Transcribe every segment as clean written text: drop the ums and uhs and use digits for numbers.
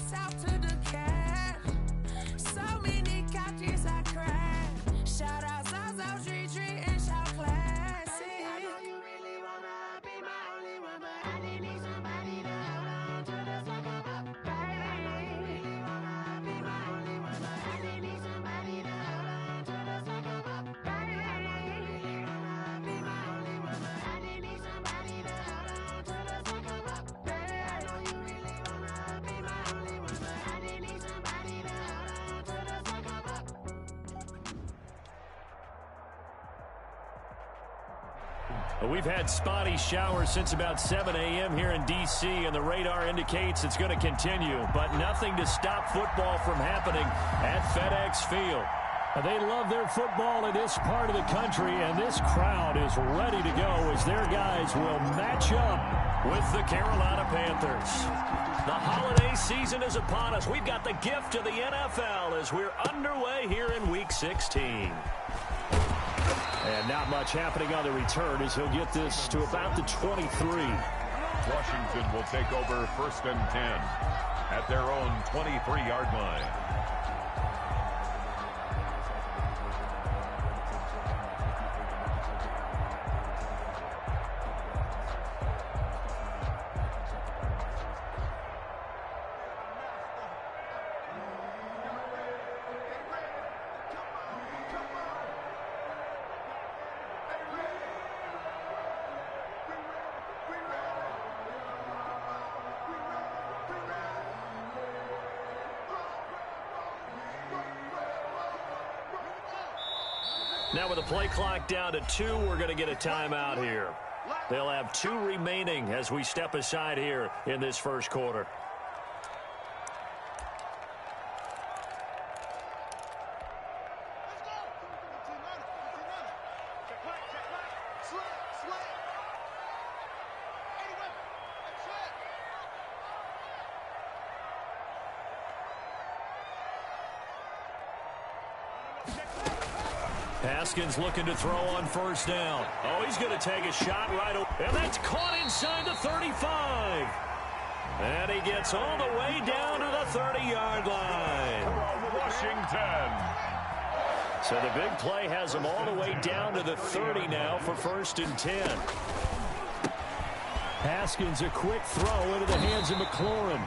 south to the cat. So many couches I crashed. Shout out South Street and shout classic. I know you really wanna be my only one, but I didn't need somebody to hold on to the second up, baby. I know you really wanna be my only one, but I didn't need somebody to hold on to the second up, baby. I know you really wanna be my only one, but I didn't need somebody to hold on to the second up, baby. I know you really wanna be my only one, but I didn't need somebody to hold on to the second up. We've had spotty showers since about 7 a.m. here in D.C., and the radar indicates it's going to continue, but nothing to stop football from happening at FedEx Field. They love their football in this part of the country, and this crowd is ready to go as their guys will match up with the Carolina Panthers. The holiday season is upon us. We've got the gift of the NFL as we're underway here in Week 16. And not much happening on the return as he'll get this to about the 23. Washington will take over 1st and 10 at their own 23-yard line. Now with the play clock down to 2, we're going to get a timeout here. They'll have 2 remaining as we step aside here in this first quarter. Haskins looking to throw on 1st down. Oh, he's going to take a shot right away. And that's caught inside the 35. And he gets all the way down to the 30-yard line. Washington. So the big play has him all the way down to the 30 now for 1st and 10. Haskins, a quick throw into the hands of McLaurin.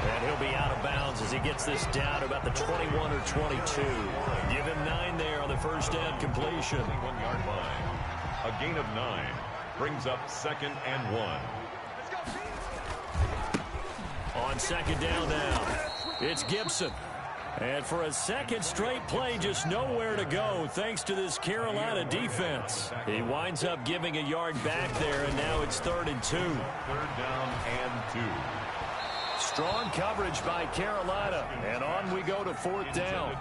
And he'll be out of bounds as he gets this down to about the 21 or 22. Give him 9 there on the 1st down completion. 21-yard line. A gain of 9 brings up 2nd and 1. On 2nd down now, it's Gibson. And for a second straight play, just nowhere to go thanks to this Carolina defense. He winds up giving a yard back there, and now it's 3rd and 2. 3rd down and 2. Strong coverage by Carolina, and on we go to 4th down.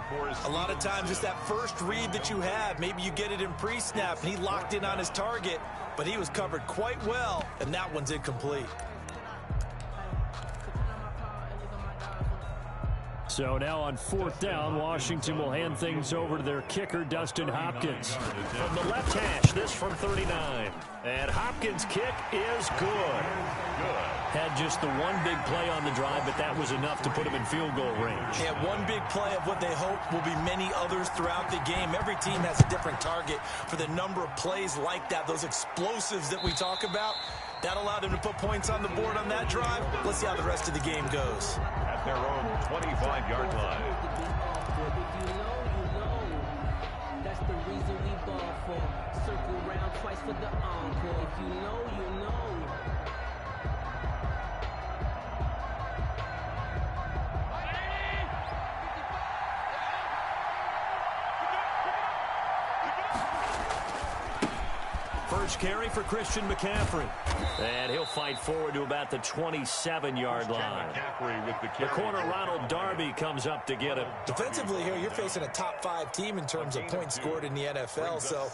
A lot of times it's that first read that you have. Maybe you get it in pre-snap, and he locked in on his target, but he was covered quite well, and that one's incomplete. So now on 4th down, Washington will hand things over to their kicker, Dustin Hopkins. From the left hash, this from 39. And Hopkins' kick is good. Had just the one big play on the drive, but that was enough to put him in field goal range. Yeah, one big play of what they hope will be many others throughout the game. Every team has a different target for the number of plays like that, those explosives that we talk about. That allowed them to put points on the board on that drive. Let's see how the rest of the game goes. At their own 25-yard line. That's the reason we ball for. Circle round twice for the encore. If you know, you know. First carry for Christian McCaffrey. And he'll fight forward to about the 27-yard line. The corner, Ronald Darby, comes up to get him. Defensively here, you're facing a top 5 team in terms of points scored in the NFL. So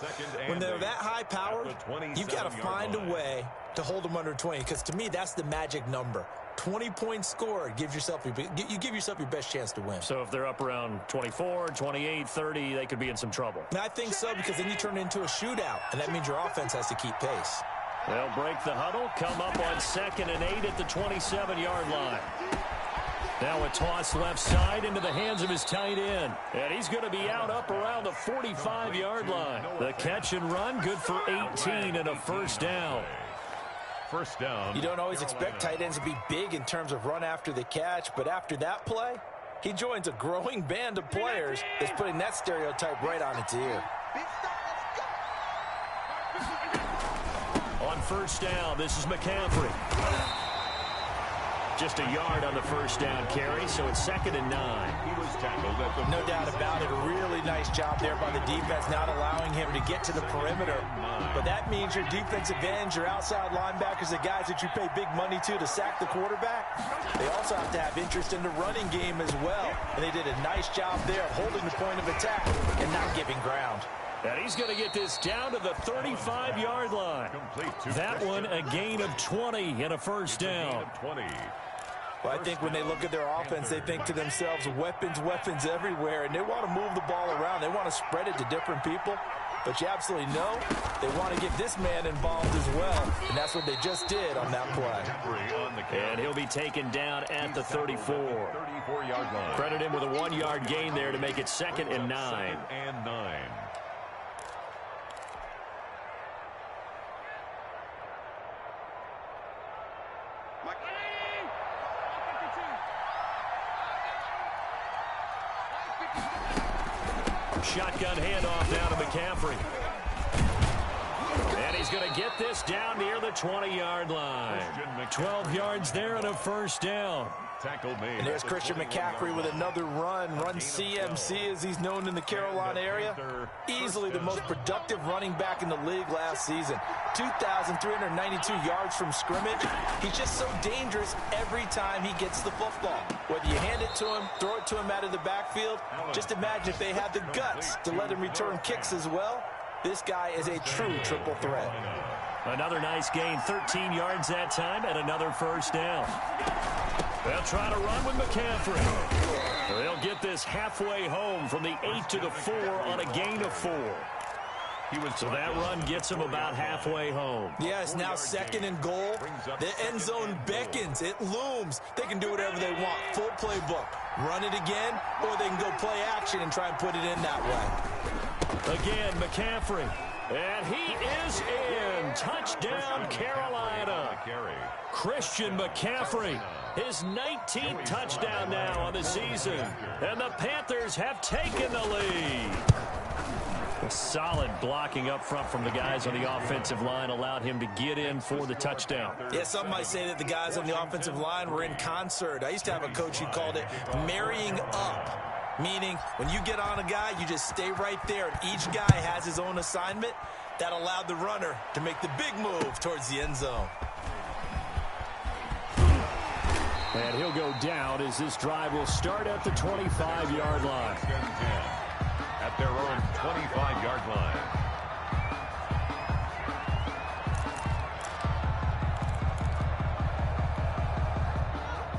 when they're that high powered, you've got to find a way to hold them under 20. Because to me, that's the magic number. 20 points scored, you give yourself your best chance to win. So if they're up around 24, 28, 30, they could be in some trouble. And I think so, because then you turn it into a shootout, and that means your offense has to keep pace. They'll break the huddle, come up on 2nd and 8 at the 27-yard line. Now a toss left side into the hands of his tight end. And he's going to be out up around the 45-yard line. The catch and run, good for 18 and a first down. First down. You don't always expect tight ends to be big in terms of run after the catch, but after that play, he joins a growing band of players that's putting that stereotype right on its ear. On first down, this is McCaffrey. Just a yard on the first down carry, so it's 2nd and 9. He was tackled at the No doubt about it. A really nice job there by the defense, not allowing him to get to the perimeter. But that means your defensive ends, your outside linebackers, the guys that you pay big money to sack the quarterback, they also have to have interest in the running game as well. And they did a nice job there of holding the point of attack and not giving ground. And he's going to get this down to the 35-yard line. That one a gain of 20 and a first down. Well, I think when they look at their offense, they think to themselves, weapons, weapons everywhere, and they want to move the ball around. They want to spread it to different people. But you absolutely know they want to get this man involved as well, and that's what they just did on that play. And he'll be taken down at the 34. 34-yard line. Credit him with a 1-yard gain there to make it 2nd and 9. Shotgun handoff now to McCaffrey. And he's going to get this down near the 20-yard line. 12 yards there and a first down. And there's Christian McCaffrey with another run CMC as he's known in the Carolina area. Easily the most productive running back in the league last season. 2,392 yards from scrimmage. He's just so dangerous every time he gets the football. Whether you hand it to him, throw it to him out of the backfield, just imagine if they had the guts to let him return kicks as well. This guy is a true triple threat. Another nice gain, 13 yards that time, and another first down. They'll try to run with McCaffrey. They'll get this halfway home from the 8 to the 4 on a gain of 4. So that run gets him about halfway home. Yes, now 2nd and goal. The end zone beckons. It looms. They can do whatever they want. Full playbook. Run it again, or they can go play action and try and put it in that way. Again, McCaffrey. And he is in. Touchdown, Carolina. Christian McCaffrey, his 19th touchdown now on the season. And the Panthers have taken the lead. A solid blocking up front from the guys on the offensive line allowed him to get in for the touchdown. Yeah, some might say that the guys on the offensive line were in concert. I used to have a coach who called it marrying up. Meaning, when you get on a guy, you just stay right there. And each guy has his own assignment. That allowed the runner to make the big move towards the end zone. And he'll go down as this drive will start at the 25-yard line. At their own 25-yard line.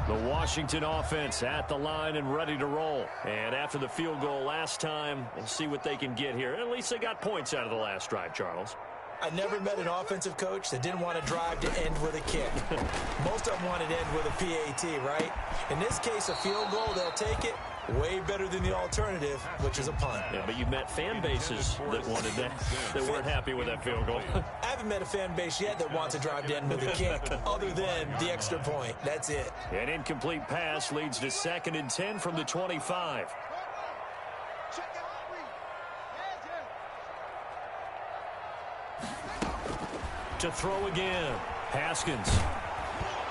The Washington offense at the line and ready to roll. And after the field goal last time, we'll see what they can get here. At least they got points out of the last drive, Charles. I never met an offensive coach that didn't want to drive to end with a kick. Most of them wanted to end with a PAT, right? In this case, a field goal, they'll take it. Way better than the alternative, which is a punt. Yeah, but you've met fan bases that wanted that, that weren't happy with that field goal. I haven't met a fan base yet that wants to drive to end with a kick, other than the extra point. That's it. An incomplete pass leads to 2nd and 10 from the 25. To throw again, Haskins.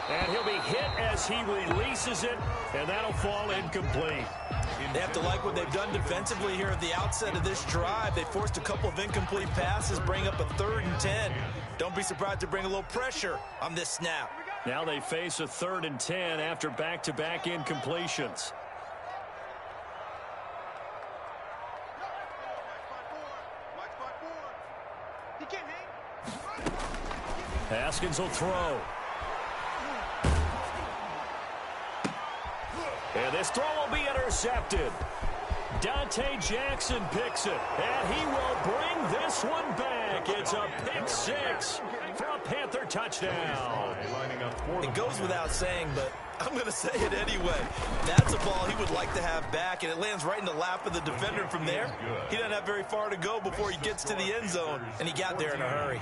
And he'll be hit as he releases it, and that'll fall incomplete. They have to like what they've done defensively here at the outset of this drive. They forced a couple of incomplete passes, bring up a 3rd and 10. Don't be surprised to bring a little pressure on this snap. Now they face a 3rd and 10 after back-to-back incompletions. Haskins will throw. And this throw will be intercepted. Dante Jackson picks it, and he will bring this one back. It's a pick 6 for a Panther touchdown. It goes without saying, but I'm going to say it anyway. That's a ball he would like to have back, and it lands right in the lap of the defender from there. He doesn't have very far to go before he gets to the end zone, and he got there in a hurry.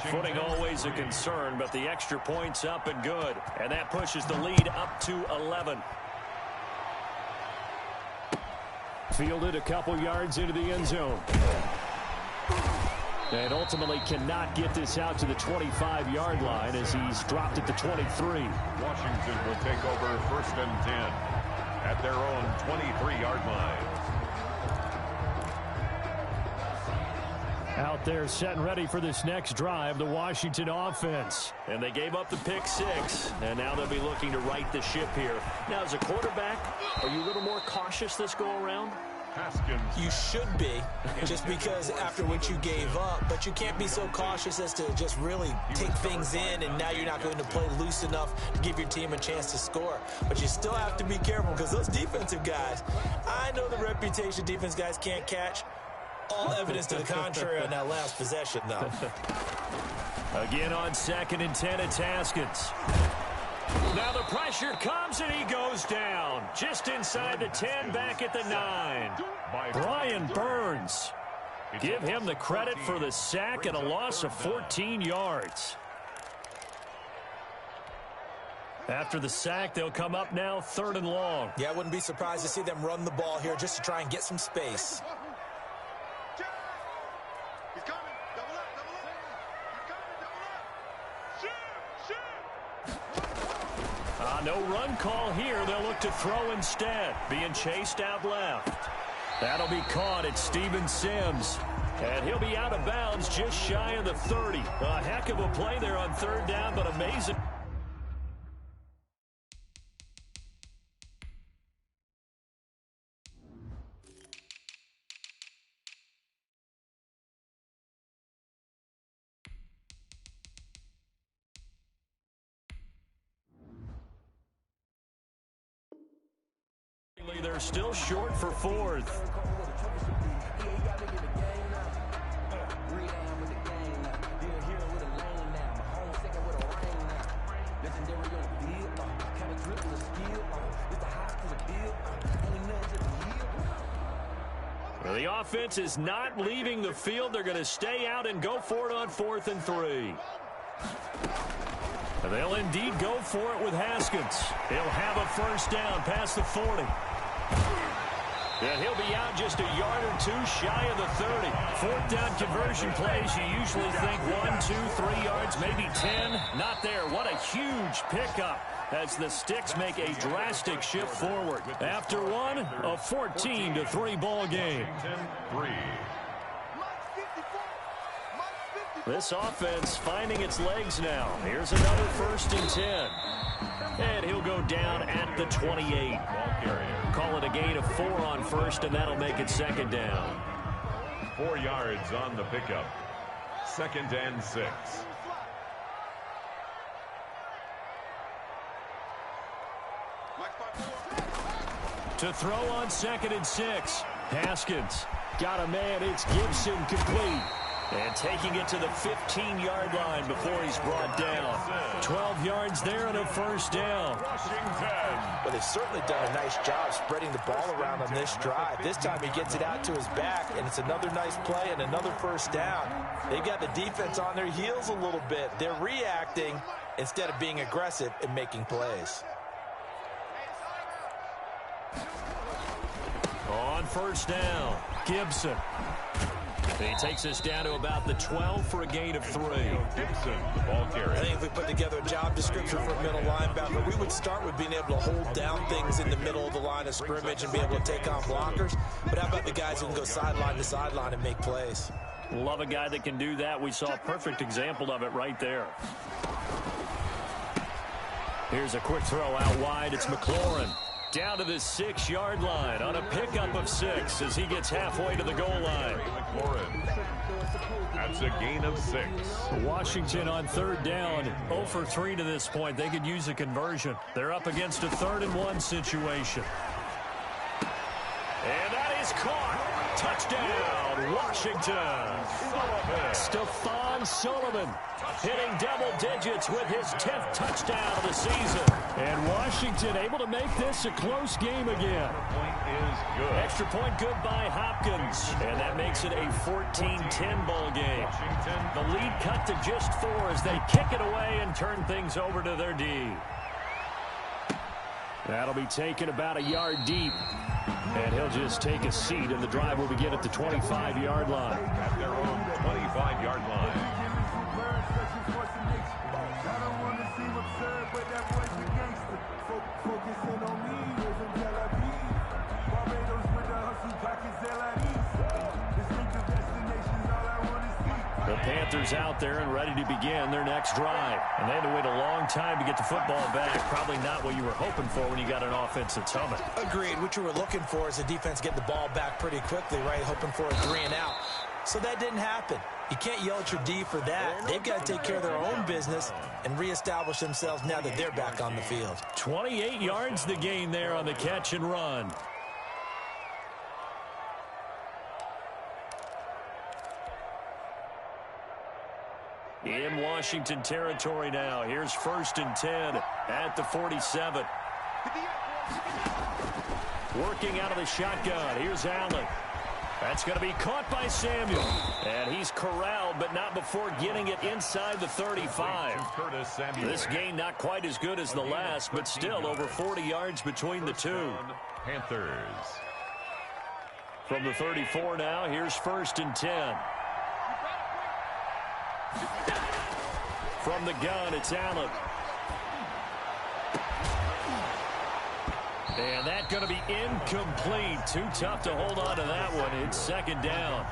Footing always a concern, but the extra point's up and good. And that pushes the lead up to 11. Fielded a couple yards into the end zone. And ultimately cannot get this out to the 25-yard line as he's dropped at the 23. Washington will take over 1st and 10 at their own 23-yard line. Out there set and ready for this next drive, the Washington offense. And they gave up the pick 6, and now they'll be looking to right the ship here. Now, as a quarterback, are you a little more cautious this go-around? You should be, just because after what you gave up, but you can't be so cautious as to just really take things in, and now you're not going to play loose enough to give your team a chance to score. But you still have to be careful because those defensive guys, I know the reputation defense guys can't catch. All evidence to the contrary on that last possession, though. Again on 2nd and 10, it's Haskins. Now the pressure comes and he goes down. Just inside the 10, back at the 9. Brian Burns. Give him the credit for the sack and a loss of 14 yards. After the sack, they'll come up now 3rd and long. Yeah, I wouldn't be surprised to see them run the ball here just to try and get some space. No run call here. They'll look to throw instead. Being chased out left. That'll be caught at Steven Sims. And he'll be out of bounds just shy of the 30. A heck of a play there on 3rd down, but amazing. They're still short for 4th. The offense is not leaving the field. They're going to stay out and go for it on 4th and 3. They'll indeed go for it with Haskins. He'll have a 1st down past the 40. And he'll be out just a yard or 2 shy of the 30. 4th down conversion plays, you usually think 1, 2, 3 yards, maybe 10. Not there. What a huge pickup as the Sticks make a drastic shift forward. After one, a 14-3 ball game. This offense finding its legs now. Here's another 1st and 10. And he'll go down at the 28. Call it a gain of 4 on 1st, and that'll make it 2nd down. 4 yards on the pickup. 2nd and 6. To throw on 2nd and 6. Haskins got a man. It's Gibson complete. And taking it to the 15-yard line before he's brought down. 12 yards there and a 1st down. Well, they've certainly done a nice job spreading the ball around on this drive. This time he gets it out to his back, and it's another nice play and another 1st down. They've got the defense on their heels a little bit. They're reacting instead of being aggressive and making plays. On 1st down, Gibson. He takes us down to about the 12 for a gain of 3. Gibson, the ball carrier. I think if we put together a job description for a middle linebacker, we would start with being able to hold down things in the middle of the line of scrimmage and be able to take on blockers. But how about the guys who can go sideline to sideline and make plays? Love a guy that can do that. We saw a perfect example of it right there. Here's a quick throw out wide. It's McLaurin. Down to the 6-yard line on a pickup of 6 as he gets halfway to the goal line. That's a gain of 6. Washington on 3rd down, 0 for 3 to this point. They could use a conversion. They're up against a 3rd and 1 situation. And that is caught. Touchdown, Washington. Stephon Sullivan hitting double digits with his 10th touchdown of the season. And Washington able to make this a close game again. Point is good. Extra point good by Hopkins. And that makes it a 14-10 ball game. Washington. The lead cut to just 4 as they kick it away and turn things over to their D. That'll be taken about a yard deep. And he'll just take a seat, and the drive will begin at the 25-yard line. At their own 25-yard line. The Panthers out there and ready to begin their next drive. And they had to wait a long time to get the football back. Probably not what you were hoping for when you got an offense that's humming. Agreed. What you were looking for is the defense getting the ball back pretty quickly, right? Hoping for a 3 and out. So that didn't happen. You can't yell at your D for that. They've got to take care of their own business and reestablish themselves now that they're back on the field. 28 yards the gain there on the catch and run. In Washington territory now. Here's 1st and 10 at the 47. Working out of the shotgun. Here's Allen. That's going to be caught by Samuel. And he's corralled, but not before getting it inside the 35. This gain not quite as good as the last, but still over 40 yards between the two. Panthers. From the 34 now, here's 1st and 10. From the gun, it's Allen. And that's going to be incomplete. Too tough to hold on to that one. It's 2nd down.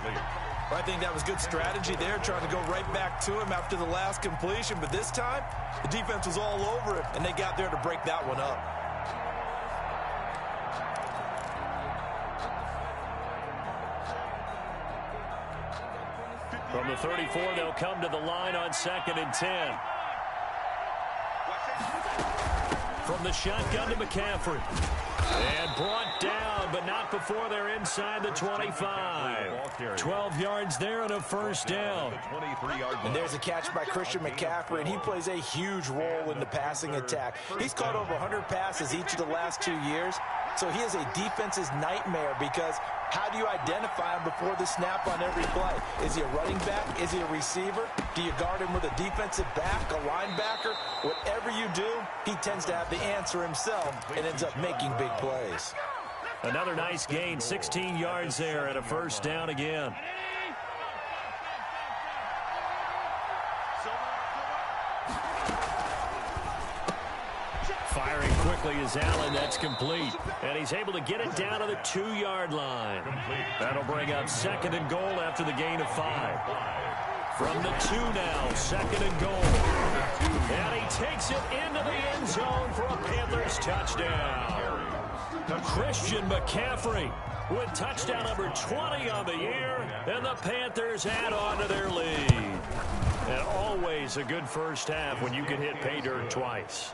I think that was good strategy there, trying to go right back to him after the last completion. But this time, the defense was all over it, and they got there to break that one up. From the 34, they'll come to the line on 2nd and 10. From the shotgun to McCaffrey. And brought down, but not before they're inside the 25. 12 yards there and a 1st down. And there's a catch by Christian McCaffrey, and he plays a huge role in the passing attack. He's caught over 100 passes each of the last 2 years, so he is a defense's nightmare because how do you identify him before the snap on every play? Is he a running back? Is he a receiver? Do you guard him with a defensive back, a linebacker? Whatever you do, he tends to have the answer himself and ends up making big plays. Another nice gain, 16 yards there and a 1st down again. Firing quickly is Allen. That's complete. And he's able to get it down to the 2-yard line. That'll bring up 2nd and goal after the gain of 5. From the 2 now, 2nd and goal. And he takes it into the end zone for a Panthers touchdown. Christian McCaffrey with touchdown number 20 on the year. And the Panthers add on to their lead. And always a good 1st half when you can hit pay dirt twice.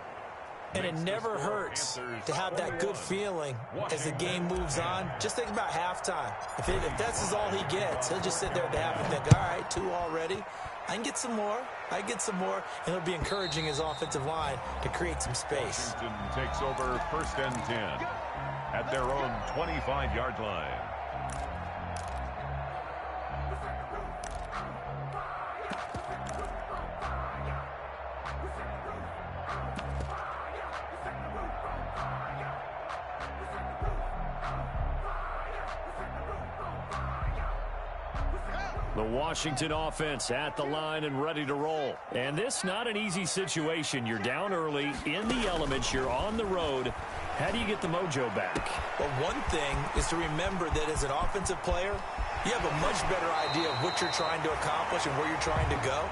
And it never hurts to have that good feeling as the game moves on. Just think about halftime. If that's all he gets, he'll just sit there at the half and think, all right, 2 already. I can get some more. I can get some more. And he'll be encouraging his offensive line to create some space. Washington takes over 1st and 10 at their own 25-yard line. The Washington offense at the line and ready to roll. And this not an easy situation. You're down early, in the elements, you're on the road. How do you get the mojo back? Well, one thing is to remember that as an offensive player, you have a much better idea of what you're trying to accomplish and where you're trying to go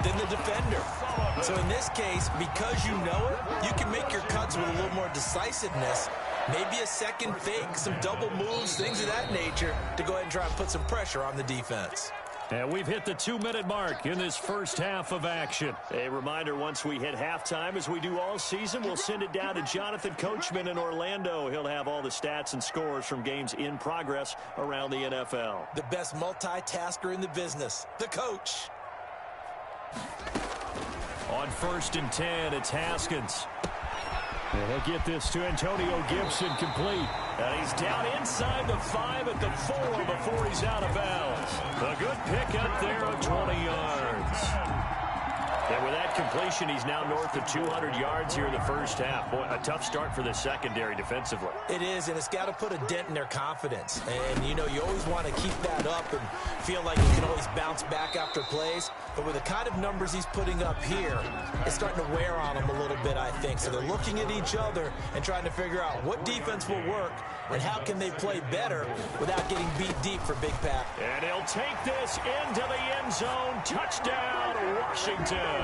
than the defender. So in this case, because you know it, you can make your cuts with a little more decisiveness. Maybe a second fake, some double moves, things of that nature to go ahead and try and put some pressure on the defense. And we've hit the 2-minute mark in this 1st half of action. A reminder, once we hit halftime, as we do all season, we'll send it down to Jonathan Coachman in Orlando. He'll have all the stats and scores from games in progress around the NFL. The best multitasker in the business, the coach. On 1st and 10, it's Haskins. And he'll get this to Antonio Gibson complete. And he's down inside the 5 at the 4 before he's out of bounds. A good pickup there of 20 yards. And with that completion, he's now north of 200 yards here in the first half. Boy, a tough start for the secondary defensively. It is, and it's got to put a dent in their confidence. And, you know, you always want to keep that up and feel like you can always bounce back after plays. But with the kind of numbers he's putting up here, it's starting to wear on them a little bit, I think. So they're looking at each other and trying to figure out what defense will work and how can they play better without getting beat deep for Big Pat. And he'll take this into the end zone. Touchdown, Washington.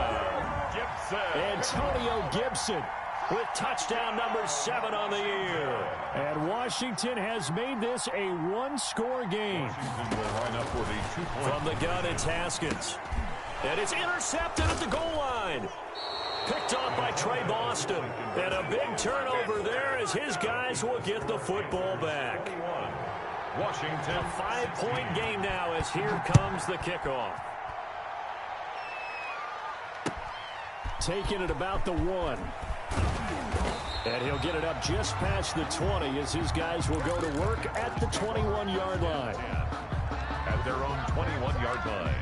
Antonio Gibson with touchdown number 7 on the year. And Washington has made this a one-score game. From the gun, it's Haskins. And it's intercepted at the goal line. Picked off by Trey Boston. And a big turnover there as his guys will get the football back. Washington, a 5-point game now as here comes the kickoff. Taking it about the 1. And he'll get it up just past the 20 as his guys will go to work at the 21-yard line. At their own 21-yard line.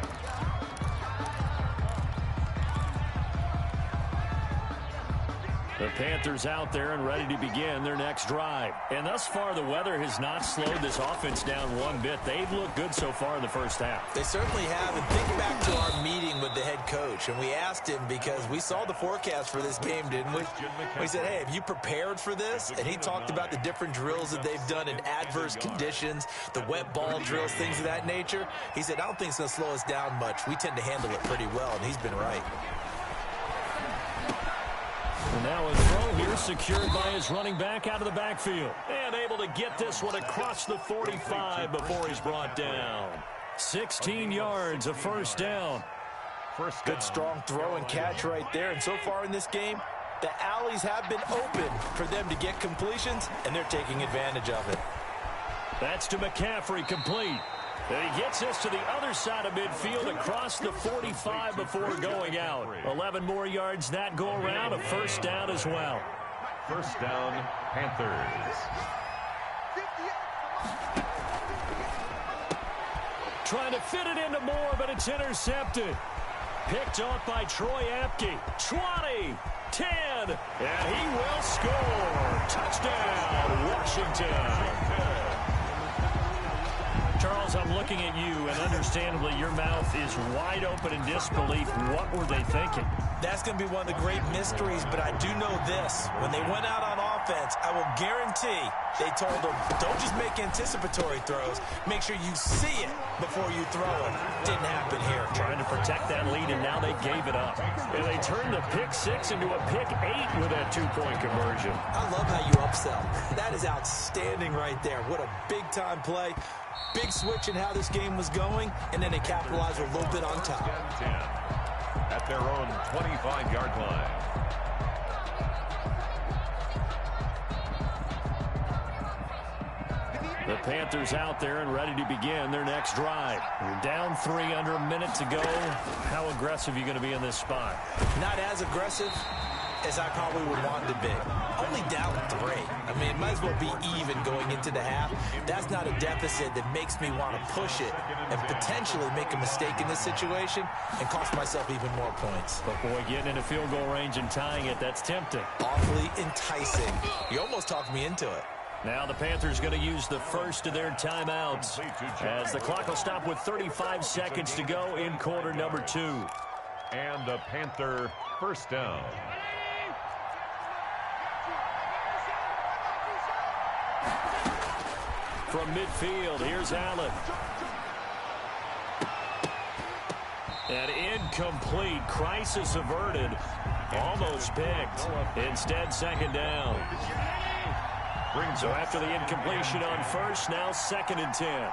The Panthers out there and ready to begin their next drive. And thus far, the weather has not slowed this offense down one bit. They've looked good so far in the first half. They certainly have. And think back to our meeting with the head coach. And we asked him because we saw the forecast for this game, didn't we? We said, hey, have you prepared for this? And he talked about the different drills that they've done in adverse conditions, the wet ball drills, things of that nature. He said, I don't think it's going to slow us down much. We tend to handle it pretty well, and he's been right. And now a throw here secured by his running back out of the backfield. And able to get this one across the 45 before he's brought down. 16 yards, a first down. Good strong throw and catch right there. And so far in this game, the alleys have been open for them to get completions, and they're taking advantage of it. That's to McCaffrey, complete. And he gets us to the other side of midfield across the 45 before going out. 11 more yards that go around, a first down as well. First down, Panthers. Trying to fit it into Moore, but it's intercepted. Picked off by Troy Apke. 20, 10, and he will score. Touchdown, Washington. Charles, I'm looking at you, and understandably, your mouth is wide open in disbelief. What were they thinking? That's going to be one of the great mysteries, but I do know this. When they went out on offense, I will guarantee they told them, don't just make anticipatory throws. Make sure you see it before you throw it. Didn't happen here. Trying to protect that lead, and now they gave it up. And they turned the pick 6 into a pick 8 with that 2-point conversion. I love how you upsell. That is outstanding right there. What a big-time play. Big switch in how this game was going, and then they capitalized a little bit on top. 10 at their own 25-yard line. The Panthers out there and ready to begin their next drive. You're down 3 under a minute to go. How aggressive are you going to be in this spot? Not as aggressive as I probably would want to be. Only down 3. I mean, it might as well be even going into the half. That's not a deficit that makes me want to push it and potentially make a mistake in this situation and cost myself even more points. But, boy, getting into field goal range and tying it, that's tempting. Awfully enticing. You almost talked me into it. Now the Panthers going to use the first of their timeouts as the clock will stop with 35 seconds to go in quarter number 2. And a Panther first down. From midfield, here's Allen. And incomplete. Crisis averted. Almost picked. Instead, second down. So after the incompletion on first, now 2nd and 10.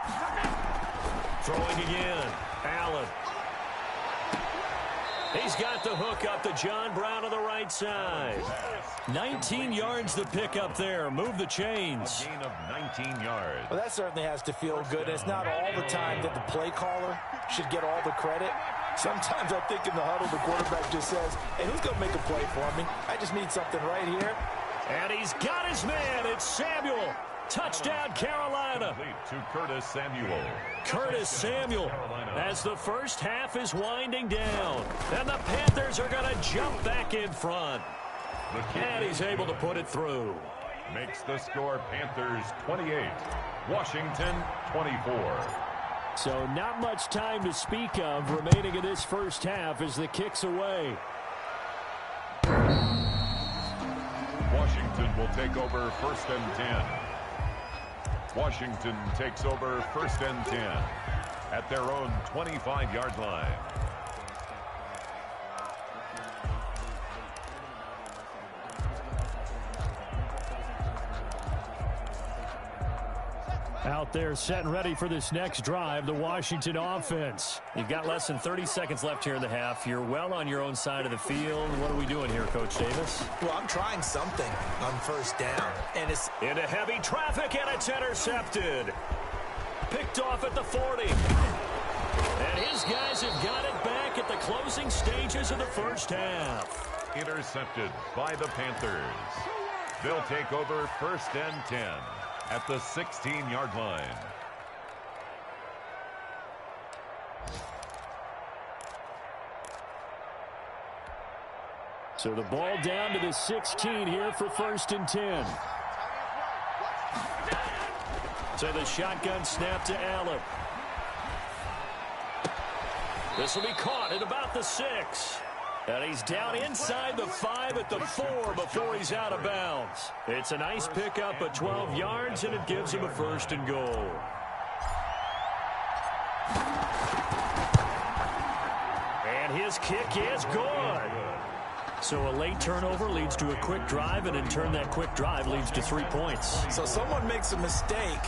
Throwing again. Allen. He's got the hook up to John Brown on the right side. 19 yards to pick up there. Move the chains. A gain of 19 yards. Well, that certainly has to feel good. It's not all the time that the play caller should get all the credit. Sometimes I think in the huddle, the quarterback just says, hey, who's going to make a play for me? I just need something right here. he's got his man. It's Samuel. Touchdown, Carolina. To Curtis Samuel. Curtis Samuel, as the first half is winding down. And the Panthers are going to jump back in front. And he's able to put it through. Makes the score Panthers 28, Washington 24. So not much time to speak of remaining in this first half as the kick's away. Washington will take over 1st and 10. Washington takes over 1st and 10 at their own 25-yard line. Out there set and ready for this next drive, the Washington offense. You've got less than 30 seconds left here in the half. You're well on your own side of the field. What are we doing here, Coach Davis? Well, I'm trying something on 1st down. And it's into heavy traffic, and it's intercepted. Picked off at the 40. And his guys have got it back at the closing stages of the first half. Intercepted by the Panthers. They'll take over 1st and 10. At the 16-yard line. So the ball down to the 16 here for 1st and 10. So the shotgun snap to Allen. This will be caught at about the 6. And he's down inside the 5 at the 4 before he's out of bounds. It's a nice pickup at 12 yards, and it gives him a 1st and goal. And his kick is good. So a late turnover leads to a quick drive, and in turn that quick drive leads to 3 points. So someone makes a mistake,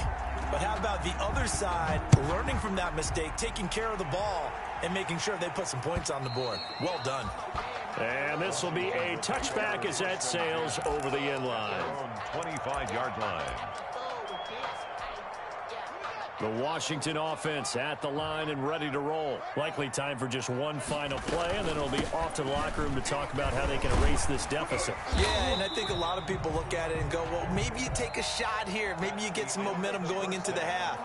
but how about the other side learning from that mistake, taking care of the ball, and making sure they put some points on the board. Well done. And this will be a touchback as that sails over the end line. 25-yard line. The Washington offense at the line and ready to roll. Likely time for just one final play, and then it'll be off to the locker room to talk about how they can erase this deficit. Yeah, and I think a lot of people look at it and go, well, maybe you take a shot here. Maybe you get some momentum going into the half.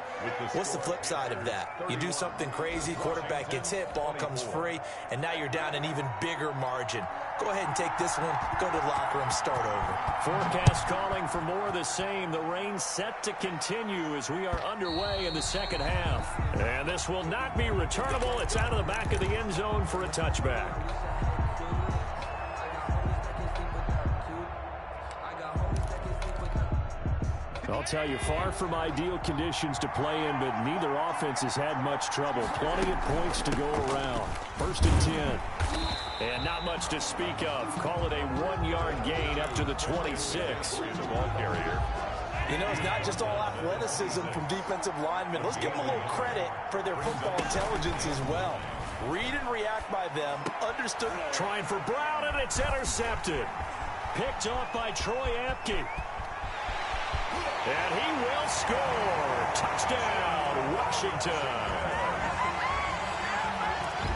What's the flip side of that? You do something crazy, quarterback gets hit, ball comes free, and now you're down an even bigger margin. Go ahead and take this one, go to the locker room, start over. Forecast calling for more of the same. The rain set to continue as we are underway in the second half. And this will not be returnable. It's out of the back of the end zone for a touchback. I'll tell you, far from ideal conditions to play in, but neither offense has had much trouble. Plenty of points to go around. 1st and 10. And not much to speak of. Call it a 1-yard gain up to the 26. The ball carrier. You know, it's not just all athleticism from defensive linemen. Let's give them a little credit for their football intelligence as well. Read and react by them. Understood. Trying for Brown, and it's intercepted. Picked off by Troy Apke. And he will score. Touchdown, Washington.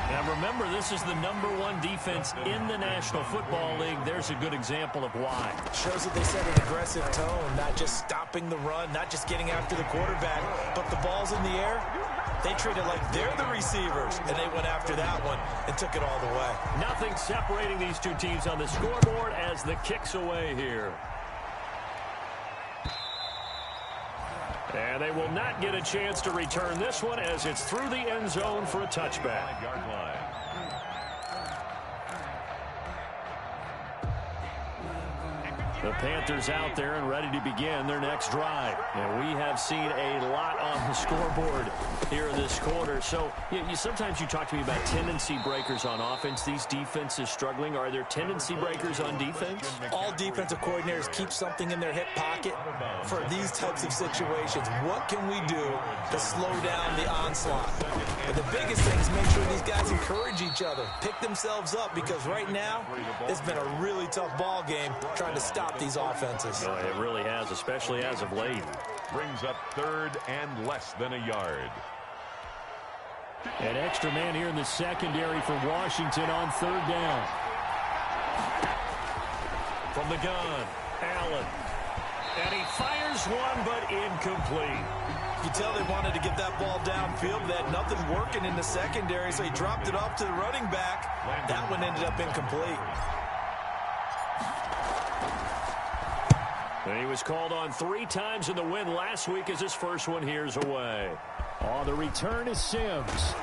Now remember, this is the #1 defense in the National Football League. There's a good example of why. Shows that they set an aggressive tone, not just stopping the run, not just getting after the quarterback, but the ball's in the air. They treat it like they're the receivers, and they went after that one and took it all the way. Nothing separating these two teams on the scoreboard as the kick's away here. And they will not get a chance to return this one as it's through the end zone for a touchback. 5-yard line. The Panthers out there and ready to begin their next drive. And we have seen a lot on the scoreboard here in this quarter. So sometimes you talk to me about tendency breakers on offense. These defenses struggling. Are there tendency breakers on defense? All defensive coordinators keep something in their hip pocket for these types of situations. What can we do to slow down the onslaught? But the biggest thing is make sure these guys encourage each other, pick themselves up, because right now it's been a really tough ball game trying to stop these offenses. Oh, it really has, especially as of late. Brings up 3rd and less than a yard. An extra man here in the secondary for Washington on 3rd down. From the gun, Allen. Throws one, but incomplete. You can tell they wanted to get that ball downfield. They had nothing working in the secondary, so he dropped it off to the running back. That one ended up incomplete. And he was called on 3 times in the win last week as his first one here's away. On the return is Sims.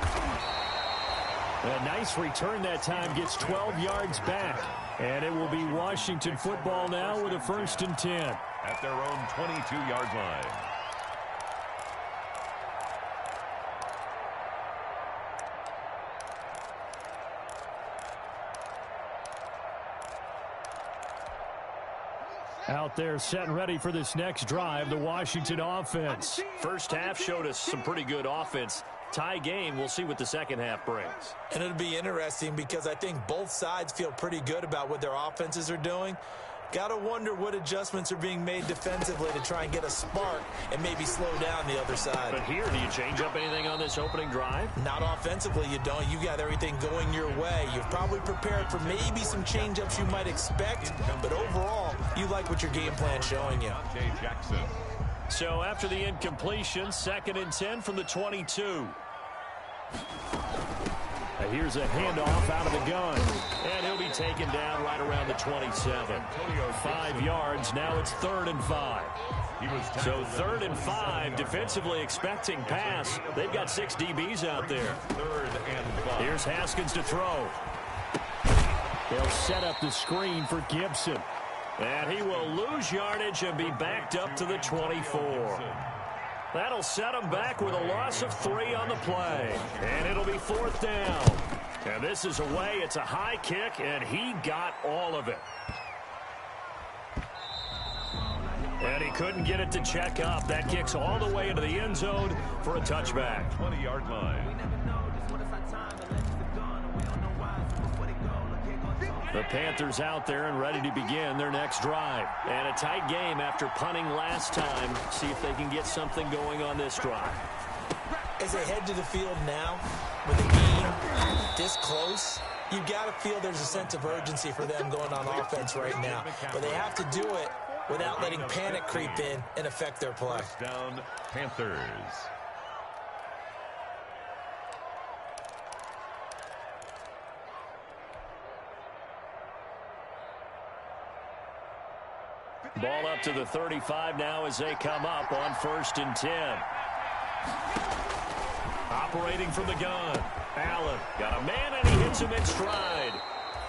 A nice return that time, gets 12 yards back. And it will be Washington football now with a 1st and 10. At their own 22-yard line. Out there set and ready for this next drive, the Washington offense. First half showed us some pretty good offense. Tie game, we'll see what the second half brings. And it'll be interesting because I think both sides feel pretty good about what their offenses are doing. Got to wonder what adjustments are being made defensively to try and get a spark and maybe slow down the other side. But here, do you change up anything on this opening drive? Not offensively, you don't. You got everything going your way. You've probably prepared for maybe some change-ups you might expect, but overall, you like what your game plan's showing you. So after the incompletion, 2nd and 10 from the 22. Here's a handoff out of the gun. And he'll be taken down right around the 27. 5 yards. Now it's 3rd and 5. So 3rd and 5, defensively expecting pass. They've got 6 DBs out there. Here's Haskins to throw. They'll set up the screen for Gibson. And he will lose yardage and be backed up to the 24. That'll set him back with a loss of 3 on the play. And it'll be 4th down. And this is away. It's a high kick, and he got all of it. And he couldn't get it to check up. That kicks all the way into the end zone for a touchback. 20-yard line. The Panthers out there and ready to begin their next drive. And a tight game after punting last time. See if they can get something going on this drive. As they head to the field now, with a game this close, you've got to feel there's a sense of urgency for them going on offense right now. But they have to do it without letting panic creep in and affect their play. First down, Panthers. Ball up to the 35 now as they come up on 1st and 10. Operating from the gun. Allen got a man and he hits him in stride.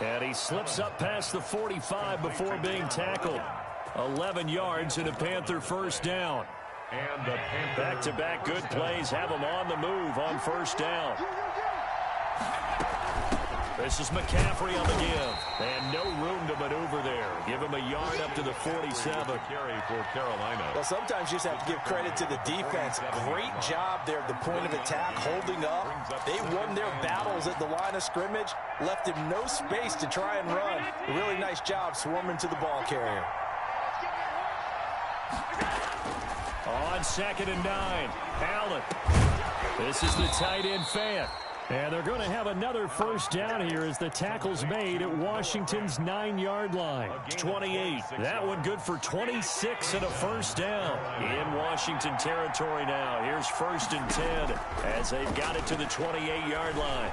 And he slips up past the 45 before being tackled. 11 yards and a Panther 1st down. And the Panthers back-to-back good plays have them on the move on 1st down. This is McCaffrey on the give. And no room to maneuver there. Give him a yard up to the 47. Carry for Carolina. Well, sometimes you just have to give credit to the defense. Great job there at the point of attack, holding up. They won their battles at the line of scrimmage, left him no space to try and run. A really nice job swarming to the ball carrier. On 2nd and 9, Allen. This is the tight end Fant. And they're going to have another 1st down here as the tackle's made at Washington's 9-yard line. 28. That one good for 26 and a 1st down. In Washington territory now. Here's 1st and 10 as they've got it to the 28-yard line.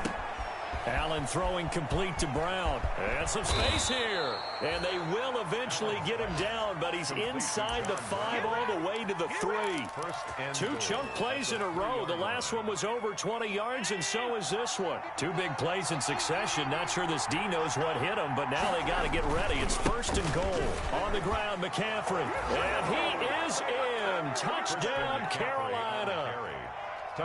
Allen throwing complete to Brown. And some space here. And they will eventually get him down, but he's inside the 5 all the way to the 3. 2 chunk plays in a row. The last one was over 20 yards, and so is this one. 2 big plays in succession. Not sure this D knows what hit him, but now they got to get ready. It's 1st and goal. On the ground, McCaffrey. And he is in. Touchdown, Carolina.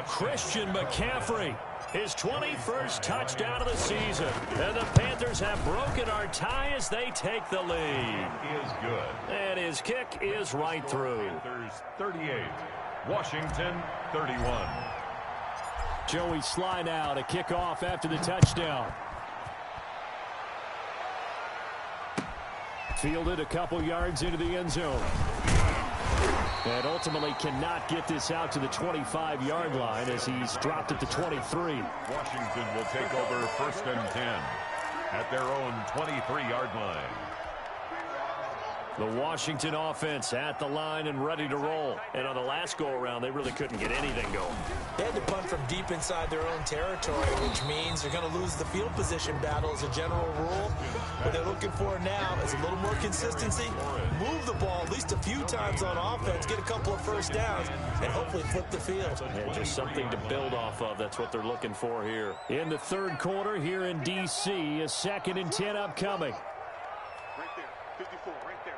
Christian McCaffrey. His 21st touchdown of the season. And the Panthers have broken our tie as they take the lead. Is good. And his kick is right through. Panthers 38. Washington 31. Joey Sly now to kick off after the touchdown. Fielded a couple yards into the end zone. And ultimately cannot get this out to the 25-yard line as he's dropped at the 23. Washington will take over 1st and 10 at their own 23-yard line. The Washington offense at the line and ready to roll. And on the last go-around, they really couldn't get anything going. They had to punt from deep inside their own territory, which means they're going to lose the field position battle as a general rule. What they're looking for now is a little more consistency, move the ball at least a few times on offense, get a couple of first downs, and hopefully flip the field. Yeah, just something to build off of. That's what they're looking for here. In the third quarter here in D.C., a 2nd and 10 upcoming. Right there, 54, right there,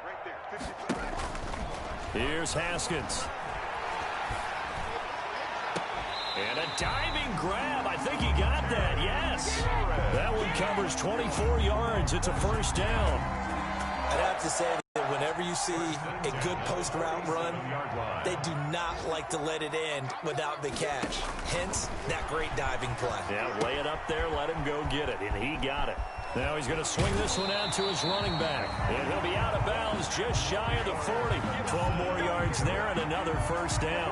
54. Here's Haskins. And a diving grab. I think he got that, yes. That one covers 24 yards. It's a first down. I'd have to say that whenever you see a good post-route run, they do not like to let it end without the catch. Hence, that great diving play. Yeah, lay it up there, let him go get it, and he got it. Now he's going to swing this one out to his running back. And he'll be out of bounds just shy of the 40. 12 more yards there and another first down.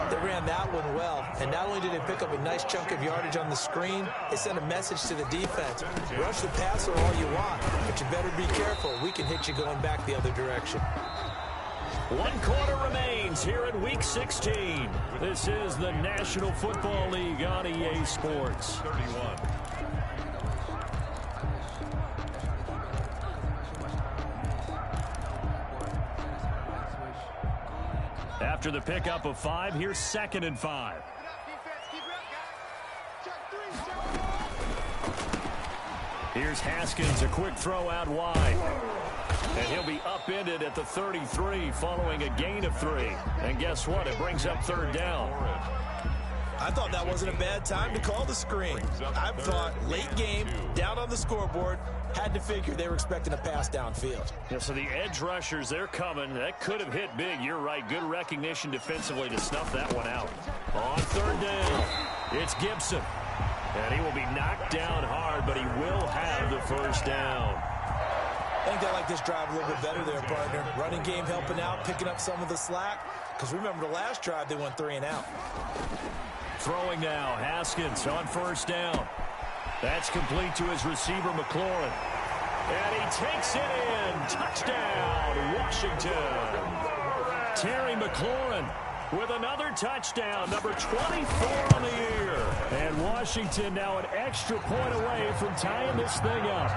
They ran that one well. And not only did they pick up a nice chunk of yardage on the screen, they sent a message to the defense. Rush the passer all you want, but you better be careful. We can hit you going back the other direction. 1 quarter remains here in Week 16. This is the National Football League on EA Sports. 31. After the pickup of 5, here's 2nd and 5. Here's Haskins, a quick throw out wide. And he'll be upended at the 33 following a gain of 3. And guess what? It brings up 3rd down. I thought that wasn't a bad time to call the screen. I thought late game, down on the scoreboard, had to figure they were expecting a pass downfield. Yeah, so the edge rushers, they're coming. That could have hit big. You're right. Good recognition defensively to snuff that one out. On 3rd down, it's Gibson. And he will be knocked down hard, but he will have the first down. I think they like this drive a little bit better there, partner. Running game helping out, picking up some of the slack. Because remember the last drive, they went 3 and out. Throwing now, Haskins on 1st down. That's complete to his receiver, McLaurin. And he takes it in. Touchdown, Washington. Terry McLaurin with another touchdown, number 24 on the year. And Washington now an extra point away from tying this thing up.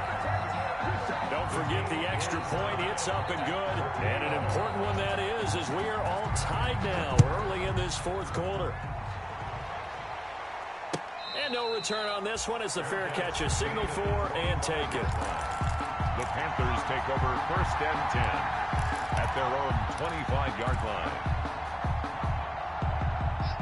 Don't forget the extra point. It's up and good. And an important one that is, as we are all tied now early in this 4th quarter. And no return on this one as the fair catch is signaled for and taken. The Panthers take over 1st and 10 at their own 25-yard line.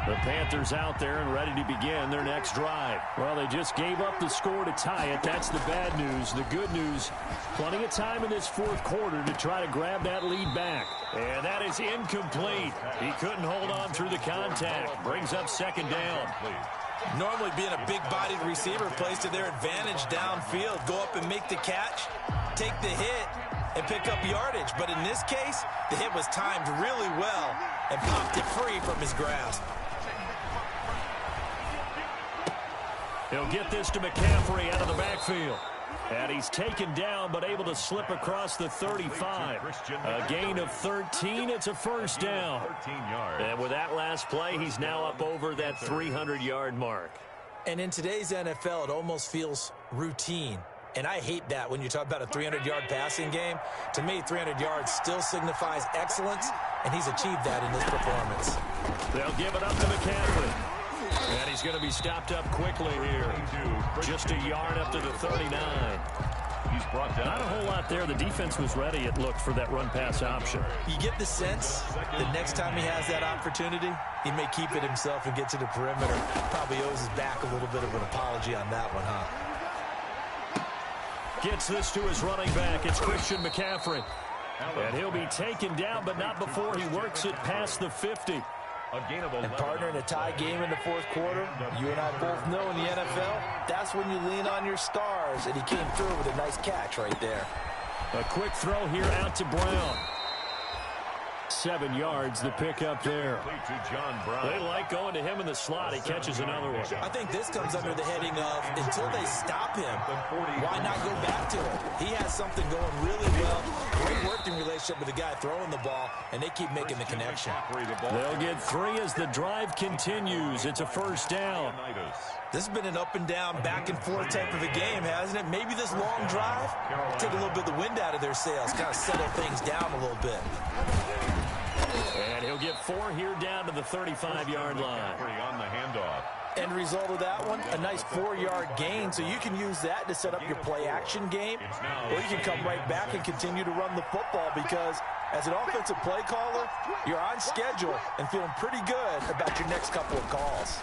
The Panthers out there and ready to begin their next drive. Well, they just gave up the score to tie it. That's the bad news. The good news, plenty of time in this 4th quarter to try to grab that lead back. And that is incomplete. He couldn't hold on through the contact. Brings up 2nd down. Normally being a big-bodied receiver plays to their advantage downfield. Go up and make the catch, take the hit, and pick up yardage. But in this case, the hit was timed really well and popped it free from his grasp. He'll get this to McCaffrey out of the backfield. And he's taken down but able to slip across the 35. A gain of 13. It's a first down. 13 yards. And with that last play, he's now up over that 300-yard mark. And in today's NFL, it almost feels routine. And I hate that when you talk about a 300-yard passing game. To me, 300 yards still signifies excellence, and he's achieved that in this performance. They'll give it up to McCaffrey. And he's going to be stopped up quickly here. Just a yard up to the 39. He's brought down. Not a whole lot there. The defense was ready, it looked, for that run-pass option. You get the sense that next time he has that opportunity, he may keep it himself and get to the perimeter. Probably owes his back a little bit of an apology on that one, huh? Gets this to his running back. It's Christian McCaffrey. And he'll be taken down, but not before he works it past the 50. And partner, in a tie game in the 4th quarter, you and I both know in the NFL, that's when you lean on your stars, and he came through with a nice catch right there. A quick throw here out to Brown. 7 yards, the pickup there. They like going to him in the slot. He catches another one. I think this comes under the heading of until they stop him, why not go back to him? He has something going really well. Great working relationship with the guy throwing the ball, and they keep making the connection. They'll get 3 as the drive continues. It's a first down. This has been an up and down, back and forth type of a game, hasn't it? Maybe this long drive, take a little bit of the wind out of their sails, kind of settle things down a little bit. And he'll get 4 here down to the 35-yard line. On the handoff. End result of that one, a nice 4-yard gain, so you can use that to set up your play-action game, or you can come right back and continue to run the football because as an offensive play caller, you're on schedule and feeling pretty good about your next couple of calls.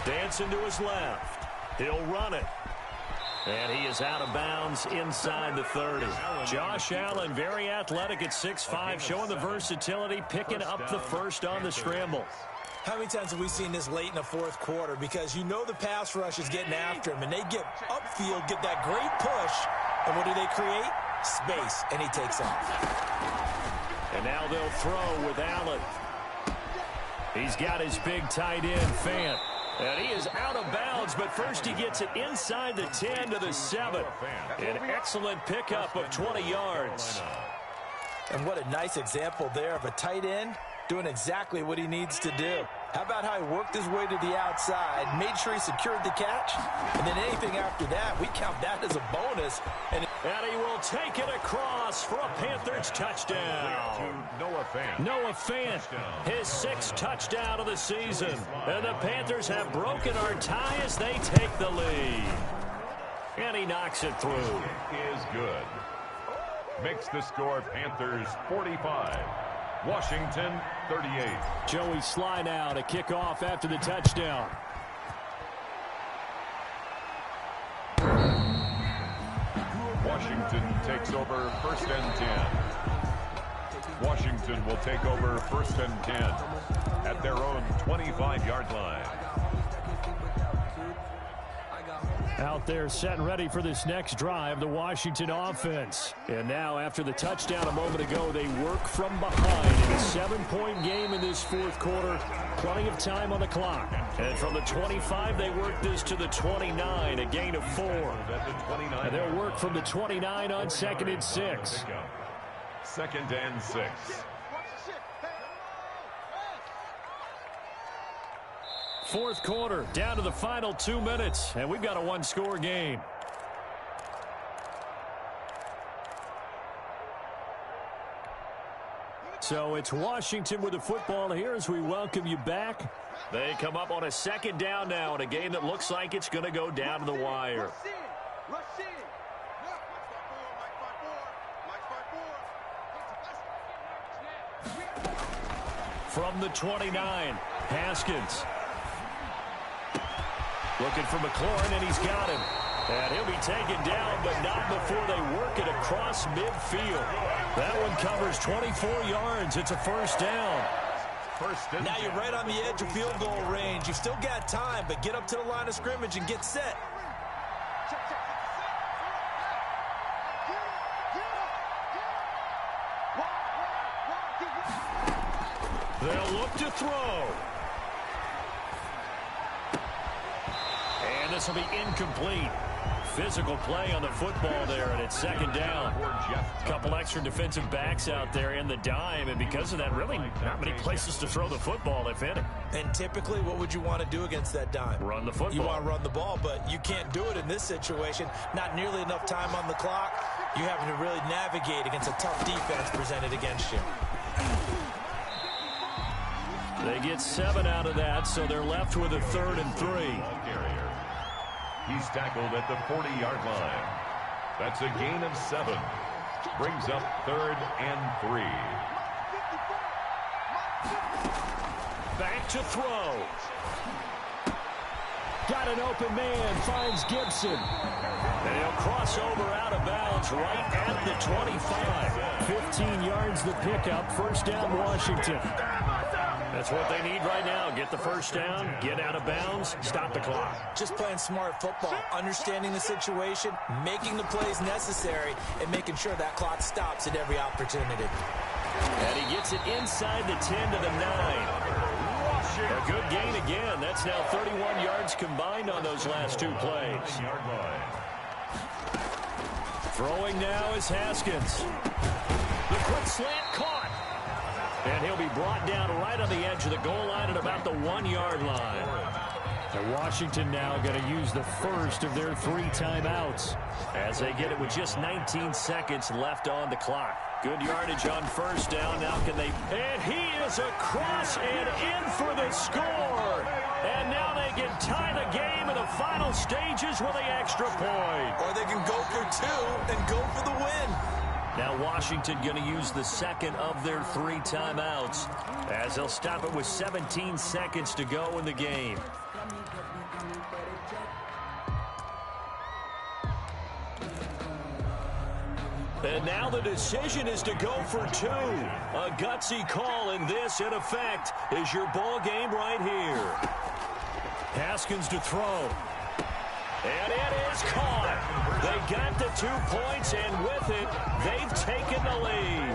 Dancing to his left. He'll run it. And he is out of bounds inside the 30. Josh Allen, very athletic at 6'5", showing the versatility, picking up the first on the scramble. How many times have we seen this late in the fourth quarter? Because you know the pass rush is getting after him, and they get upfield, get that great push, and what do they create? Space, and he takes off. And now they'll throw with Allen. He's got his big tight end, Fant. And he is out of bounds, but first he gets it inside the 10 to the 7. An excellent pickup of 20 yards. And what a nice example there of a tight end doing exactly what he needs to do. How about how he worked his way to the outside, made sure he secured the catch, and then anything after that, we count that as a bonus. And he will take it across for a Panthers touchdown. Noah Fant, his 6th touchdown of the season. And the Panthers have broken our tie as they take the lead. And he knocks it through. Is good. Makes the score Panthers 45. Washington 38. Joey Sly now to kick off after the touchdown. Washington takes over 1st and 10. Washington will take over 1st and 10 at their own 25-yard line. Out there set and ready for this next drive, the Washington offense. And now after the touchdown a moment ago, they work from behind in a 7-point game in this fourth quarter. Plenty of time on the clock. And from the 25, they work this to the 29, a gain of 4. And they'll work from the 29 on 2nd and 6. 2nd and 6. Fourth quarter, down to the final 2 minutes, and we've got a 1-score game. So it's Washington with the football here as we welcome you back. They come up on a 2nd down now in a game that looks like it's going to go down to the wire. From the 29, Haskins. Looking for McLaurin, and he's got him. And he'll be taken down, but not before they work it across midfield. That one covers 24 yards. It's a first down. Now you're right on the edge of field goal range. You've still got time, but get up to the line of scrimmage and get set. They'll look to throw. And this will be incomplete. Physical play on the football there, and it's 2nd down. A couple extra defensive backs out there in the dime, and because of that, really not many places to throw the football, if any. And typically, what would you want to do against that dime? Run the football. You want to run the ball, but you can't do it in this situation. Not nearly enough time on the clock. You having to really navigate against a tough defense presented against you. They get 7 out of that, so they're left with a 3rd and 3. He's tackled at the 40-yard line. That's a gain of 7. Brings up 3rd and 3. Back to throw. Got an open man, finds Gibson. And he'll cross over out of bounds right at the 25. 15 yards the pickup, first down Washington. That's what they need right now. Get the first down, get out of bounds, stop the clock. Just playing smart football, understanding the situation, making the plays necessary, and making sure that clock stops at every opportunity. And he gets it inside the 10 to the 9. A good gain again. That's now 31 yards combined on those last two plays. Throwing now is Haskins. The quick slant caught. And he'll be brought down right on the edge of the goal line at about the 1-yard line. And Washington now going to use the first of their 3 timeouts as they get it with just 19 seconds left on the clock. Good yardage on first down. Now can they... And he is across and in for the score. And now they can tie the game in the final stages with the extra point. Or they can go for 2 and go for the win. Now Washington going to use the second of their 3 timeouts as they'll stop it with 17 seconds to go in the game. And now the decision is to go for 2. A gutsy call, and this, in effect, is your ball game right here. Haskins to throw. And it is caught. They got the 2 points, and with it, they've taken the lead.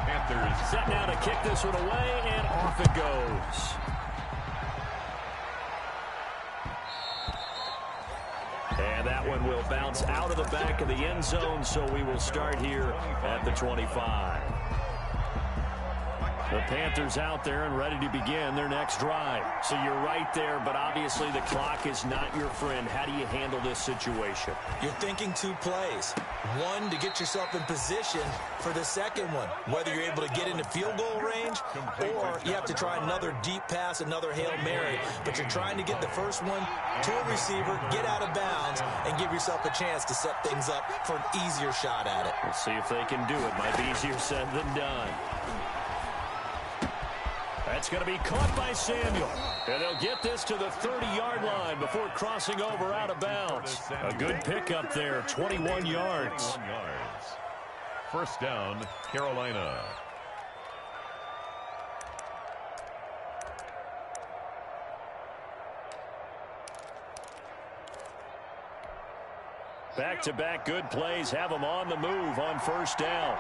Panthers set now to kick this one away, and off it goes. And that one will bounce out of the back of the end zone, so we will start here at the 25. The Panthers out there and ready to begin their next drive. So you're right there, but obviously the clock is not your friend. How do you handle this situation? You're thinking 2 plays. 1 to get yourself in position for the second one, whether you're able to get into field goal range or you have to try another deep pass, another Hail Mary. But you're trying to get the first one to a receiver, get out of bounds, and give yourself a chance to set things up for an easier shot at it. We'll see if they can do it. Might be easier said than done. That's going to be caught by Samuel. And they'll get this to the 30-yard line before crossing over out of bounds. A good pickup there, 21 yards. First down, Carolina. Back-to-back good plays have them on the move on first down.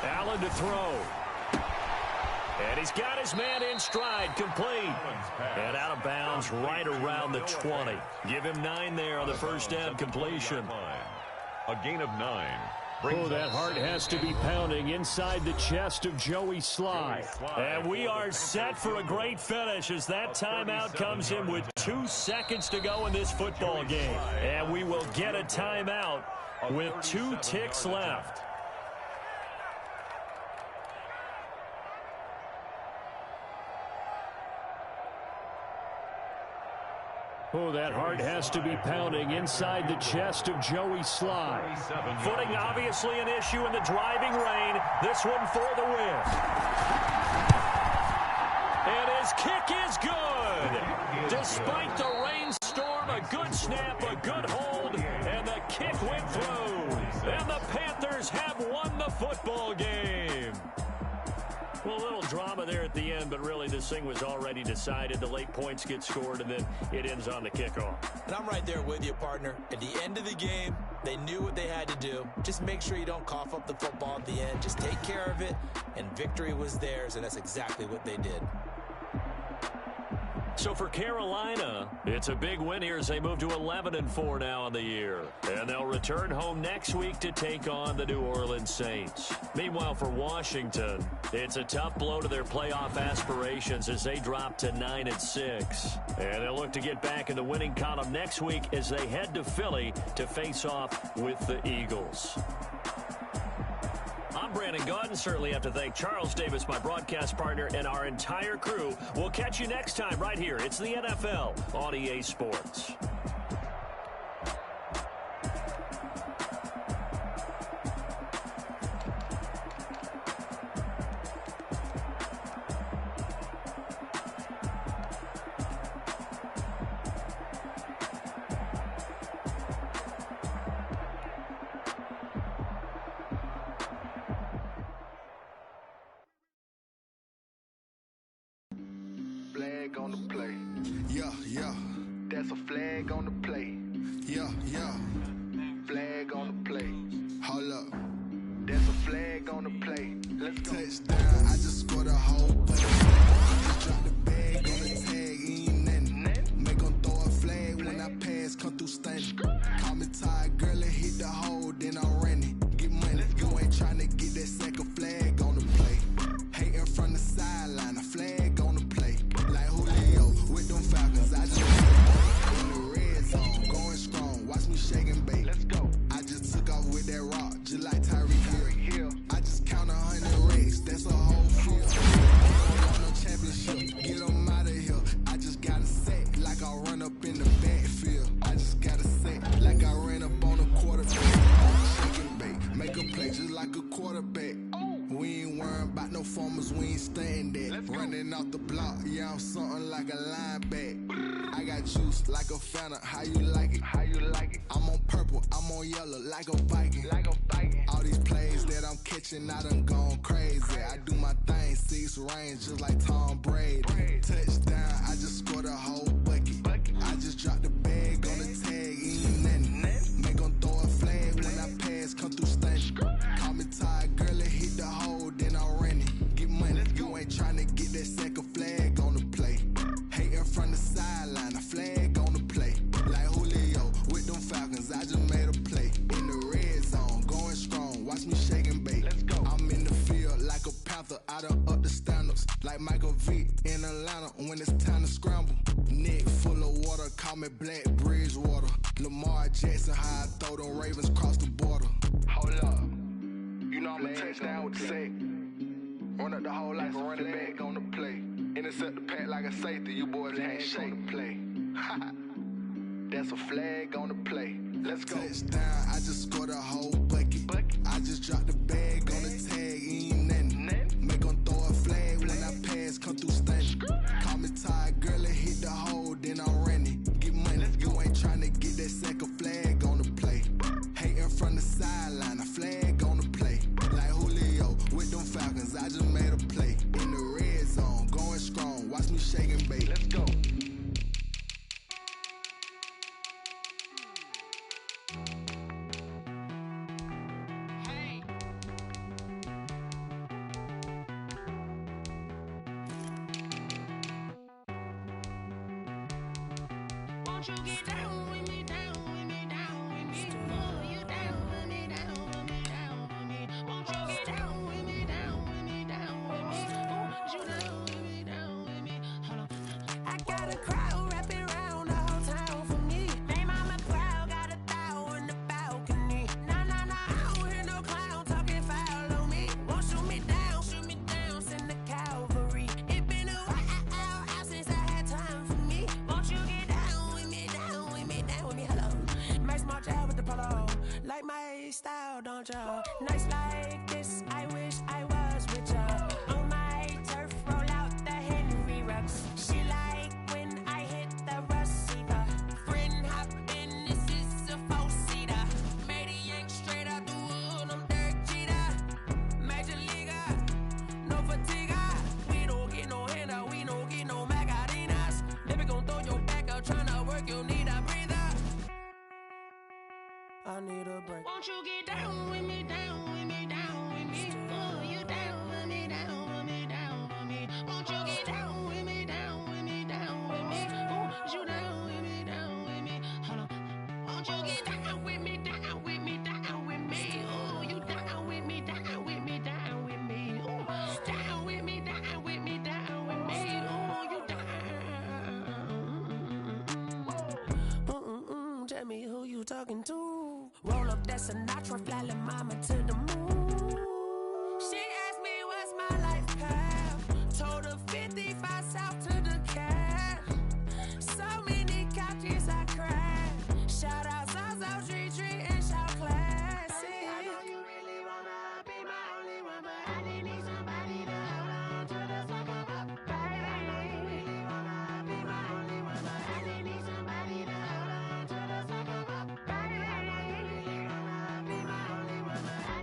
Allen to throw. And he's got his man in stride, complete. And out of bounds right around the 20. Give him 9 there on the first down completion. A gain of 9. Oh, that heart has to be pounding inside the chest of Joey Sly. And we are set for a great finish as that timeout comes in with 2 seconds to go in this football game. And we will get a timeout with 2 ticks left. Oh, that heart has to be pounding inside the chest of Joey Sly. Footing obviously an issue in the driving rain. This one for the win. And his kick is good. Despite the rainstorm, a good snap, a good hold, and the kick went through. And the Panthers have won the football game. Well, a little drama there at the end, but really this thing was already decided. The late points get scored, and then it ends on the kickoff. And I'm right there with you, partner. At the end of the game, they knew what they had to do. Just make sure you don't cough up the football at the end. Just take care of it, and victory was theirs, and that's exactly what they did. So for Carolina, it's a big win here as they move to 11-4 now on the year. And they'll return home next week to take on the New Orleans Saints. Meanwhile, for Washington, it's a tough blow to their playoff aspirations as they drop to 9-6. And they'll look to get back in the winning column next week as they head to Philly to face off with the Eagles. I'm Brandon Gaudin. Certainly have to thank Charles Davis, my broadcast partner, and our entire crew. We'll catch you next time right here. It's the NFL on EA Sports. flag on the play. Yeah, yeah. Flag on the play. Hold up. There's a flag on the play. Let's go. Touchdown, I just scored a whole bunch. Just dropped the bag on the tag, ain't nothing. Make 'em throw a flag when I pass, come through stunning. Call me tired, girl, and hit the hole, then I'm running. Get money, you ain't tryna get that second flag on the play. Hating from the sideline, a flag on the play. Like Julio with them Falcons, I just in the red zone, going strong. Watch me shake and bake. Let's go. I just took off with that rock, just like Tyreek Hill. I just count 100 racks, that's a whole field. Don't want no championship, get 'em out of here. I just got a set, like I run up in the backfield. I just got a set, like I ran up on a quarterback. Shake and bake, make a play just like a quarterback. We ain't worrying about no formers, we ain't staying there. Running off the block, yeah, I'm something like a linebacker. I got juice like a Fanta, how you like it? How you like it? I'm on purple, I'm on yellow, like a Viking. Like a Viking. All these plays that I'm catching, I done gone crazy. I do my thing, 6 range, just like Tom Brady. Touchdown, I just scored a whole bucket. I just dropped the bag on the tag, ain't nothing. Make 'em throw a flag when I pass, come through stunning. Call me tired, girl, and hit the hole, then I'm running. Get money, you ain't tryna get that second flag on the play. Hating from the sideline, a flag on the play. Like Julio with them Falcons, I just made a play. In the red zone, going strong, watch me shake and bake. Let's go. I'm in the field like a Panther, I done up the standards. Like Michael Vick in Atlanta when it's time to scramble. Neck full of water, call me Black Bridgewater. Lamar Jackson, how I throw them Ravens cross the border. Hold up. You know I'm a touchdown with the sack. Run up the whole like a running back on the play. Intercept the pack like a safety, you boys can't shake the play. That's a flag on the play. Let's go. Touchdown, I just scored a whole bucket. I just dropped the bag on the tag, ain't nothing. Make 'em throw a flag when I pass, come through stunning. Call me tired, girl, and hit the hole, then I'm running. Get money, you ain't tryna get that second flag on the play. Hating from the sideline, a flag on the play. Like Julio with them Falcons, I just made a play. In the red zone, going strong, watch me shake and bake. Let's go. Won't you get down with me, down with me, down with me? Oh, you down with me, down with me, down with me. Won't you get down with me, down with me, down with me? Oh, you down with me, down with me? Hold on. I got a crowd wrapping around the whole town for me. Name on my crowd, got a thou in the balcony. Nah, nah, nah, I don't hear no clown talking foul on me. Won't shoot me down, send the cavalry. It been a while since I had time for me. Won't you get down with me, down with me, down with me? Hello. Nice march out with the polo. Like my style, don't ya? Nice like this, I wish I was with ya. On my turf, roll out the Henry Rux. She like when I hit the receiver. Friend hop in, this is a 4-seater. Made a yank straight out the wood, I'm Derek Jeter. Major leaguer, no fatigue. We don't get no handout, we don't get no Macarinas. Never gon' throw your back out, tryna work, you need a breather. I need a break. Won't you get down with me, down with me, down with me? Oh, you down with me, down with me, down with me? Won't you get down with me, down with me, down with me? Oh, you down with me, down with me? Hold on. Won't you get down with me, down with me, down with me? Oh, you down with me, down with me, down with me? Oh, down with me, down with me, down with me? Oh, you down. Tell me who you talking to. Roll up that Sinatra, fly like mama to the moon. She asked me what's my life path. Told her 55 south to the cat. So many couches I crashed. Shout out South Street and shout classic. I know you really wanna be my only one, but I didn't need somebody to hold on to the sucker up, baby. I know you really wanna be my only one, but I didn't need somebody to hold on to the sucker up, baby. I know you really wanna be my only one, but I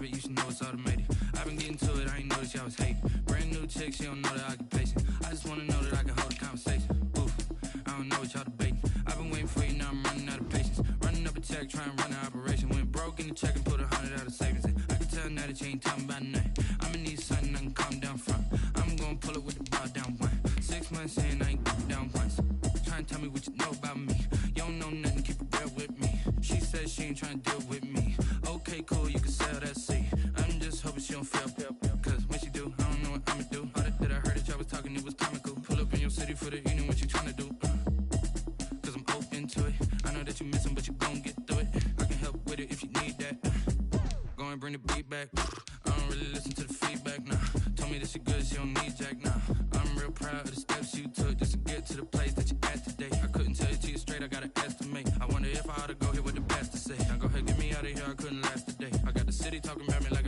You should know it's automated. I've been getting to it, I ain't noticed y'all was hating. Brand new chick, she don't know the occupation. I just wanna know that I can hold a conversation. Oof, I don't know what y'all debating. I've been waiting for you, now I'm running out of patience. Running up a check, trying to run an operation. Went broke in the check and put 100 out of savings in. I can tell now that you ain't talking about nothing. I'ma need something I can calm down from. I'm gonna pull it with the bar down one. 6 months in, I ain't going down once. Trying to tell me what you know about me. You don't know nothing, keep it real with me. She said she ain't trying to deal with me. Okay, cool, you can sell that seat. I'm just hoping she don't fail. Cause when she do, I don't know what I'ma do. All that I heard that y'all was talking, it was comical. Pull up in your city for the evening, what you tryna do? Cause I'm open to it. I know that you missing, but you gon' get through it. I can help with it if you need that. Go and bring the beat back. I don't really listen to the feedback, nah. Told me that she good, she don't need jack, nah. I'm real proud of the steps you took just to get to the place that you at today. I couldn't tell you to you straight, I gotta estimate. I wonder if I ought to go here with the best to say. Now go ahead, get me out of here, I couldn't last a day. I got the city talking about me like